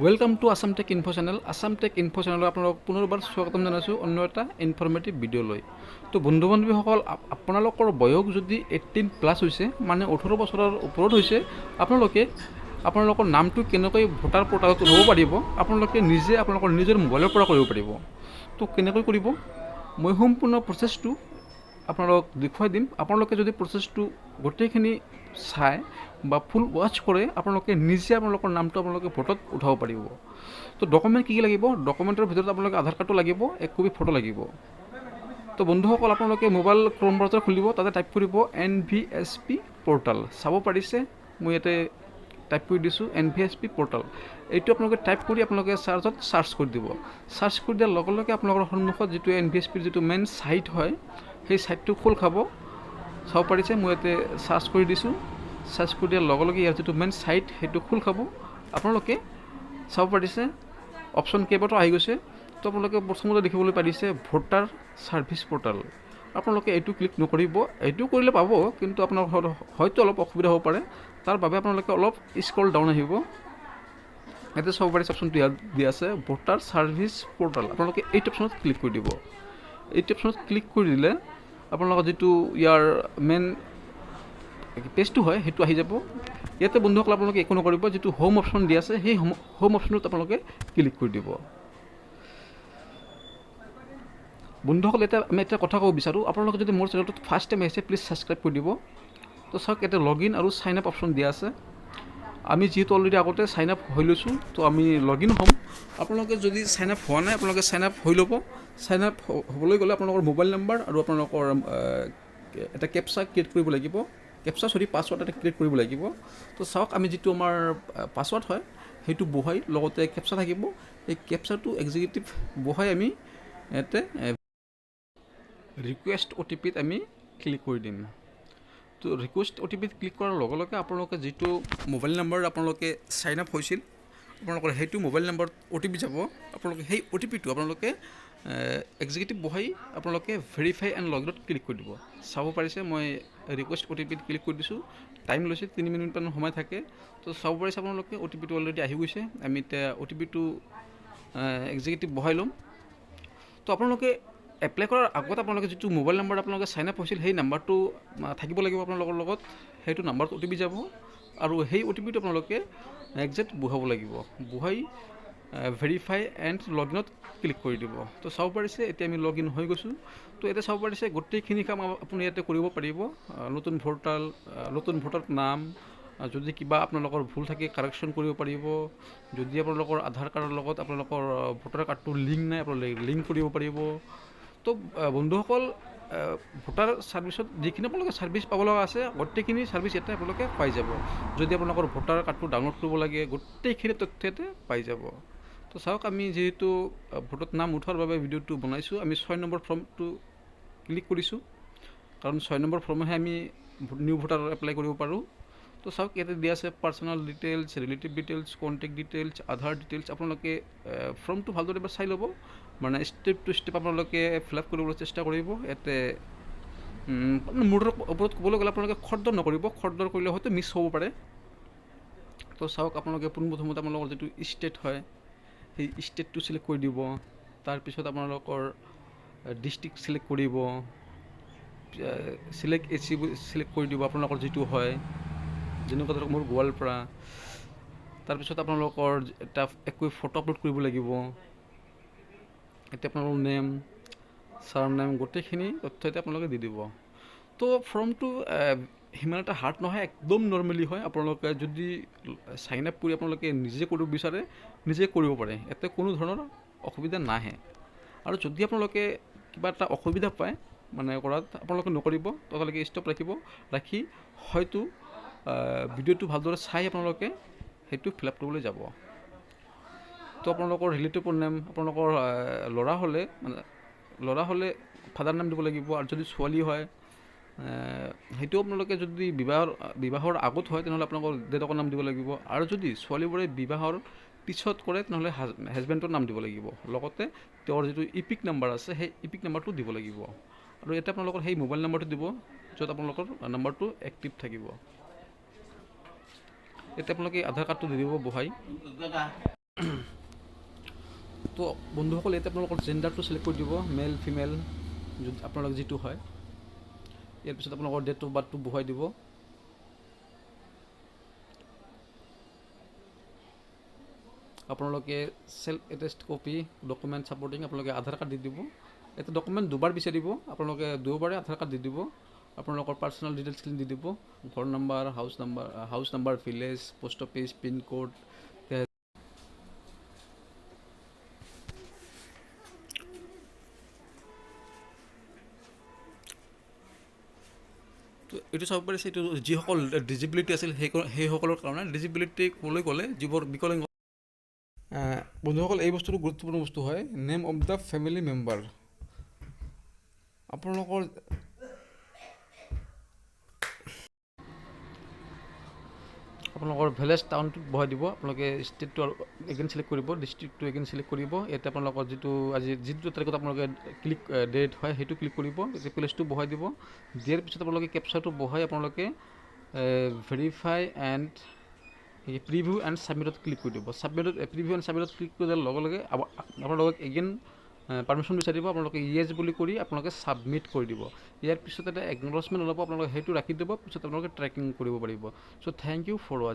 Welcome to Assam tech info channel. Assam tech info চেনেলত আপোনালোক পুনৰবাৰ স্বাগতম জনাইছোঁ অন্য এটা ইনফৰ্মেটিভ ভিডিঅ' লৈ। তো বন্ধু বান্ধৱীসকল, আপোনালোকৰ বয়স যদি 18+ হৈছে, মানে 18 বছৰৰ ওপৰত হৈছে, আপোনালোকৰ নামটো কেনেকৈ ভোটাৰ পৰ্টেলত উঠাব পাৰিব, আপোনালোকে নিজে আপোনালোকৰ নিজৰ মোবাইলৰ পৰা কৰিব পাৰিব। তো কেনেকৈ কৰিব মই সম্পূৰ্ণ প্ৰচেছটো আপোনালোকক দেখুৱাই দিম। আপোনালোকে যদি প্ৰচেছটো গোটেইখিনি চাই বা ফুল ৱাচ কৰে, আপোনালোকে নিজে আপোনালোকৰ নামটো আপোনালোকে ভোটত উঠাব পাৰিব। তো ডকুমেণ্ট কি লাগিব? ডকুমেণ্টৰ ভিতৰত আপোনালোকে আধাৰ কাৰ্ডটো লাগিব, 1 কপি ফটো লাগিব। তো বন্ধুসকল, আপোনালোকে মোবাইল ক্ৰম ব্ৰাউজাৰ খুলিব, তাতে টাইপ কৰিব Nvsp পৰ্টেল। চাব পাৰিছে মই ইয়াতে টাইপ কৰি দিছোঁ Nvsp পৰ্টেল। এইটো আপোনালোকে টাইপ কৰি আপোনালোকে চাৰ্চ কৰি দিব। চাৰ্চ কৰি দিয়াৰ লগে লগে আপোনালোকৰ সন্মুখত যিটো Nvsp যিটো মেইন ছাইট হয়, সেই ছাইটটো খোল খাব। চাব পাৰিছে মই ইয়াতে চাৰ্চ কৰি দিছোঁ। চাৰ্চ কৰি দিয়াৰ লগে লগে ইয়াৰ যিটো মেইন ছাইট সেইটো খোল খাব। আপোনালোকে চাব পাৰিছে অপশ্যন কেইবাটাও আহি গৈছে। তো আপোনালোকে প্ৰথমতে দেখিবলৈ পাৰিছে ভোটাৰ ছাৰ্ভিচ পৰ্টেল। আপোনালোকে এইটো ক্লিক নকৰিব। এইটো কৰিলে পাব, কিন্তু আপোনাৰ হয়তো অলপ অসুবিধা হ'ব পাৰে। তাৰ বাবে আপোনালোকে অলপ স্ক্ৰল ডাউন আহিব। ইয়াতে চাব পাৰিছে অপশ্যনটো ইয়াত দিয়া আছে ভোটাৰ ছাৰ্ভিচ পৰ্টেল। আপোনালোকে এইটো অপশ্যনত ক্লিক কৰি দিব। এইটো অপশ্যনত ক্লিক কৰি দিলে আপোনালোকৰ যিটো ইয়াৰ মেইন পেজটো হয় সেইটো আহি যাব। ইয়াতে বন্ধুসকল আপোনালোকে একো নকৰিব, যিটো হোম অপশ্যন দিয়া আছে সেই হোম অপশ্যনত আপোনালোকে ক্লিক কৰি দিব। বন্ধুসকল, আমি এটা কথা ক'ব বিচাৰোঁ, আপোনালোকে যদি মোৰ চেনেলটোত ফাৰ্ষ্ট টাইম আহিছে, প্লিজ ছাবস্ক্ৰাইব কৰি দিব। তো চাওক, ইয়াতে লগ ইন আৰু চাইন আপ অপশ্যন দিয়া আছে। আমি যিহেতু অলৰেডি আগতে চাইন আপ হৈ লৈছোঁ, তো আমি লগ ইন হ'ম। আপোনালোকে যদি চাইন আপ হোৱা নাই, আপোনালোকে চাইন আপ হৈ ল'ব। চাইন আপ হ'বলৈ গ'লে আপোনালোকৰ মোবাইল নাম্বাৰ আৰু আপোনালোকৰ এটা কেপচা ক্ৰিয়েট কৰিব লাগিব। পাছৱৰ্ড এটা ক্ৰিয়েট কৰিব লাগিব। তো চাওক, আমি যিটো আমাৰ পাছৱৰ্ড হয় সেইটো বহাই লগতে কেপচা থাকিব। এই কেপচাটো এক্সিকিউটিভ বহাই আমি ইয়াতে ৰিকুৱেষ্ট OTPত আমি ক্লিক কৰি দিম। তো ৰিকুৱেষ্ট OTPত ক্লিক কৰাৰ লগে লগে আপোনালোকে যিটো মোবাইল নাম্বাৰ আপোনালোকে চাইন আপ হৈছিল, আপোনালোকৰ সেইটো মোবাইল নাম্বাৰত OTP যাব। আপোনালোকে সেই OTPটো আপোনালোকে এক্সিকিউটিভ বহাই আপোনালোকে ভেৰিফাই এণ্ড লগ ইনত ক্লিক কৰি দিব। চাব পাৰিছে মই ৰিকুৱেষ্ট OTPত ক্লিক কৰি দিছোঁ। টাইম লৈছে 3 মিনিটমান সময় থাকে। তো চাব পাৰিছে আপোনালোকে OTPটো অলৰেডি আহি গৈছে। আমি এতিয়া OTPটো এক্সিকিউটিভ বহাই ল'ম। তো আপোনালোকে এপ্লাই কৰাৰ আগত আপোনালোকে যিটো মোবাইল নাম্বাৰ আপোনালোকে চাইন আপ হৈছিল সেই নাম্বাৰটো থাকিব লাগিব আপোনালোকৰ লগত। সেইটো নাম্বাৰত OTP যাব আৰু সেই OTPটো আপোনালোকে একজেক্ট বহাব লাগিব। বহাই ভেৰিফাই এণ্ড লগ ইনত ক্লিক কৰি দিব। তো চাব পাৰিছে এতিয়া আমি লগ ইন হৈ গৈছোঁ। তো এতিয়া চাব পাৰিছে গোটেইখিনি কাম আপুনি ইয়াতে কৰিব পাৰিব। নতুন ভোটাৰ নাম, যদি কিবা আপোনালোকৰ ভুল থাকে কাৰেকশ্যন কৰিব পাৰিব। যদি আপোনালোকৰ আধাৰ কাৰ্ডৰ লগত আপোনালোকৰ ভোটাৰ কাৰ্ডটো লিংক নাই, আপোনালোকে লিংক কৰিব পাৰিব। তো বন্ধুসকল, ভোটাৰ ছাৰ্ভিচত যিখিনি আপোনালোকে ছাৰ্ভিচ পাব লগা আছে, গোটেইখিনি ছাৰ্ভিচ ইয়াতে আপোনালোকে পাই যাব। যদি আপোনালোকৰ ভোটাৰ কাৰ্ডটো ডাউনলোড কৰিব লাগে, গোটেইখিনি তথ্য ইয়াতে পাই যাব। তো চাওক, আমি যিহেতু ভোটত নাম উঠোৱাৰ বাবে ভিডিঅ'টো বনাইছোঁ, আমি 6 নম্বৰ ফৰ্মটো ক্লিক কৰিছোঁ, কাৰণ 6 নম্বৰ ফৰ্মহে আমি নিউ ভোটাৰ এপ্লাই কৰিব পাৰোঁ। তো চাওক, ইয়াতে দিয়া আছে personal details, relative details, contact details, Aadhaar details. আপোনালোকে ফৰ্মটো ভালদৰে এবাৰ চাই ল'ব, মানে ষ্টেপ টু ষ্টেপ আপোনালোকে ফিল আপ কৰিবলৈ চেষ্টা কৰিব। ইয়াতে মোৰ ওপৰত ক'বলৈ গ'লে আপোনালোকে খৰদৰ নকৰিব। খৰদৰ কৰিলে হয়তো মিছ হ'ব পাৰে। তো চাওক, আপোনালোকে পোনপ্ৰথমতে আপোনালোকৰ যিটো ষ্টেট হয় সেই ষ্টেটটো চিলেক্ট কৰি দিব। তাৰপিছত আপোনালোকৰ ডিষ্ট্ৰিক্ট চিলেক্ট কৰিব, চিলেক্ট AC চিলেক্ট কৰি দিব আপোনালোকৰ যিটো হয়, যেনেকুৱা ধৰক মোৰ গোৱালপাৰা। তাৰপিছত আপোনালোকৰ এটা একো ফটো আপলোড কৰিব লাগিব। এতিয়া আপোনালোকৰ নেম, ছাৰ নেম, গোটেইখিনি তথ্য এতিয়া আপোনালোকে দি দিব। তো ফৰ্মটো সিমান এটা হাৰ্ড নহয়, একদম নৰ্মেলি হয়। আপোনালোকে যদি চাইন আপ কৰি আপোনালোকে নিজে কৰিব বিচাৰে, নিজে কৰিব পাৰে। ইয়াতে কোনো ধৰণৰ অসুবিধা নাহে। আৰু যদি আপোনালোকে কিবা এটা অসুবিধা পায় মানে কৰাত, আপোনালোকে নকৰিব, তথালৈকে ষ্টপ ৰাখি হয়তো ভিডিঅ'টো ভালদৰে চাই আপোনালোকে সেইটো ফিল আপ কৰিবলৈ যাব। তো আপোনালোকৰ ৰিলেটিভৰ নেম, আপোনালোকৰ ল'ৰা হ'লে ফাদাৰ নাম দিব লাগিব। আৰু যদি ছোৱালী হয়, সেইটো আপোনালোকে যদি বিবাহৰ আগত হয় তেনেহ'লে আপোনালোকৰ দেউতাকৰ নাম দিব লাগিব। আৰু যদি ছোৱালীবোৰে বিবাহৰ পিছত কৰে তেনেহ'লে হাজবেণ্ডৰ নাম দিব লাগিব। লগতে তেওঁৰ যিটো ইপিক নাম্বাৰ আছে সেই ইপিক নাম্বাৰটো দিব লাগিব। আৰু ইয়াতে আপোনালোকৰ সেই মোবাইল নাম্বাৰটো দিব য'ত আপোনালোকৰ নাম্বাৰটো এক্টিভ থাকিব। এতিয়া আপোনালোকে আধাৰ কাৰ্ডটো দি দিব বহাই। তো বন্ধুসকল, ইয়াতে আপোনালোকৰ জেণ্ডাৰটো চিলেক্ট কৰি দিব, মেল ফিমেল আপোনালোক যিটো হয়। ইয়াৰ পিছত আপোনালোকৰ ডেট অফ বাৰ্থটো বহুৱাই দিব। আপোনালোকে self attach copy document supporting আপোনালোকে আধাৰ কাৰ্ড দি দিব। এটা ডকুমেণ্ট দুবাৰ বিচাৰিব, আপোনালোকে দুবাৰে আধাৰ কাৰ্ড দি দিব। আপোনালোকৰ পাৰ্চনেল ডিটেইলছখিনি দি দিব, ঘৰ number, house number, village, post office, pincode. তো এইটো চাব পাৰিছে, এইটো যিসকল ডিজিবিলিটি আছিল সেইসকলৰ কাৰণে। ডিজিবিলিটি ক'বলৈ গ'লে যিবোৰ বিকলাংগ বন্ধুসকল, এই বস্তুটো গুৰুত্বপূৰ্ণ বস্তু হয়। Name of the family member, আপোনালোকৰ ভিলেজ টাউনটোত বহাই দিব। আপোনালোকে ষ্টেটটো এগেইন চিলেক্ট কৰিব, ডিষ্ট্ৰিক্টটো এগেইন চিলেক্ট কৰিব। ইয়াতে আপোনালোকৰ যিটো তাৰিখত আপোনালোকে ক্লিক ডেট হয় সেইটো ক্লিক কৰিব, তেতিয়া প্লেচটো বহাই দিব। দিয়াৰ পিছত আপোনালোকে কেপচাৰটো বহাই আপোনালোকে ভেৰিফাই এণ্ড প্ৰিভিউ এণ্ড ছাবমিটত ক্লিক কৰি দিব। প্ৰিভিউ এণ্ড ছাবমিটত ক্লিক কৰি দিয়াৰ লগে লগে আপোনালোকক এগেইন পাৰ্মিশ্যন বিচাৰিব। আপোনালোকে য়েছ বুলি কৰি আপোনালোকে ছাবমিট কৰি দিব। ইয়াৰ পিছত এটা একন'লেজমেণ্ট ওলাব, আপোনালোকে সেইটো ৰাখি দিব। পিছত আপোনালোকে ট্ৰেকিং কৰিব পাৰিব। চ' থেংক ইউ ফৰ ৱাচিং।